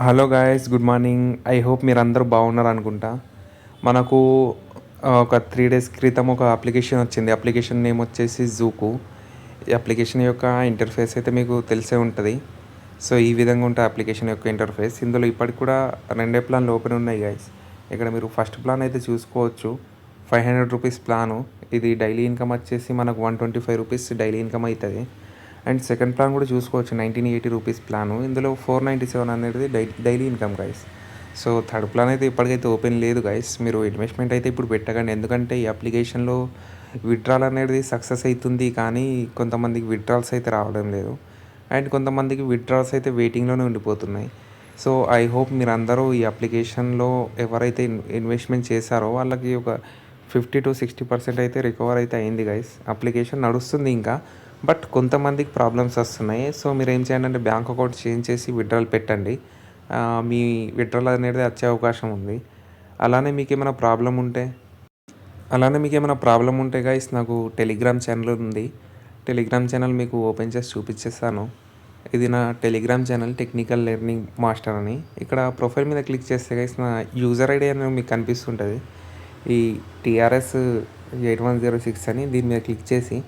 Hello guys, good morning. I hope మీరందరూ బాగున్నారు అనుకుంటా. మనకు ఒక 3 డేస్ క్రితం ఒక అప్లికేషన్ వచ్చింది. అప్లికేషన్ నేమ్ వచ్చేసి జూకు. ఈ అప్లికేషన్ యొక్క ఇంటర్ఫేస్ అయితే మీకు తెలిసే ఉంటుంది. సో ఈ విధంగా ఉంటుంది అప్లికేషన్ యొక్క ఇంటర్ఫేస్. ఇందులో ఇప్పటికి కూడా 2 ప్లాన్లు ఓపెన్ ఉన్నాయి గాయస్. ఇక్కడ మీరు ఫస్ట్ ప్లాన్ అయితే చూసుకోవచ్చు. 500 రూపీస్ ప్లాను. ఇది డైలీ ఇన్కమ్ వచ్చేసి మనకు 125 రూపీస్ డైలీ ఇన్కమ్ అవుతుంది. అండ్ సెకండ్ ప్లాన్ కూడా చూసుకోవచ్చు, 1980 రూపీస్ ప్లాను. ఇందులో 497 అనేది daily income guys. So third plan అయితే ఇప్పటికైతే ఓపెన్ లేదు గైస్. మీరు ఇన్వెస్ట్మెంట్ అయితే ఇప్పుడు పెట్టకండి, ఎందుకంటే ఈ అప్లికేషన్లో విత్డ్రాల్ అనేది సక్సెస్ అవుతుంది, కానీ కొంతమందికి విత్డ్రాల్స్ అయితే రావడం లేదు. అండ్ కొంతమందికి విత్డ్రాల్స్ అయితే వెయిటింగ్లోనే ఉండిపోతున్నాయి. సో ఐ హోప్ మీరు అందరూ ఈ అప్లికేషన్లో ఎవరైతే ఇన్వెస్ట్మెంట్ చేశారో వాళ్ళకి ఒక 50-60% అయితే రికవర్ అయితే అయింది గైస్. అప్లికేషన్ నడుస్తుంది ఇంకా, బట్ కొంతమందికి ప్రాబ్లమ్స్ వస్తున్నాయి. సో మీరు ఏం చేయండి అంటే బ్యాంక్ అకౌంట్ చేంజ్ చేసి విత్డ్రాల్ పెట్టండి. మీ విత్డ్రాల్ అనేది వచ్చే అవకాశం ఉంది. అలానే మీకు ఏమైనా ప్రాబ్లం ఉంటే గైస్, నాకు టెలిగ్రామ్ ఛానల్ ఉంది. టెలిగ్రామ్ ఛానల్ మీకు ఓపెన్ చేసి చూపించేస్తాను. ఇది నా Telegram channel, technical learning master అని. ఇక్కడ ప్రొఫైల్ మీద క్లిక్ చేస్తే గైస్ నా యూజర్ ఐడి అనేది మీకు కనిపిస్తుంటుంది. ఈ TRS8106 అని దీని మీద క్లిక్ చేసి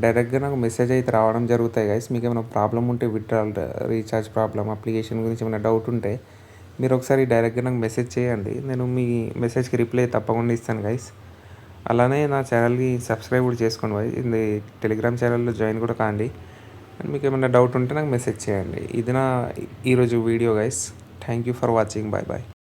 డైరెక్ట్గా నాకు మెసేజ్ అయితే రావడం జరుగుతాయి గైస్. మీకు ఏమైనా ప్రాబ్లం ఉంటే విత్డ్రాల్, రీఛార్జ్ ప్రాబ్లం, అప్లికేషన్ గురించి ఏమైనా డౌట్ ఉంటే మీరు ఒకసారి డైరెక్ట్గా నాకు మెసేజ్ చేయండి. నేను మీ మెసేజ్కి రిప్లై తప్పకుండా ఇస్తాను గైస్. అలానే నా ఛానల్కి సబ్స్క్రైబ్ కూడా చేసుకోండి గైస్. ఇది టెలిగ్రామ్ ఛానల్లో జాయిన్ కూడా కాండి. మీకు ఏమైనా డౌట్ ఉంటే నాకు మెసేజ్ చేయండి. ఇది నా ఈరోజు video guys. Thank you for watching. Bye bye.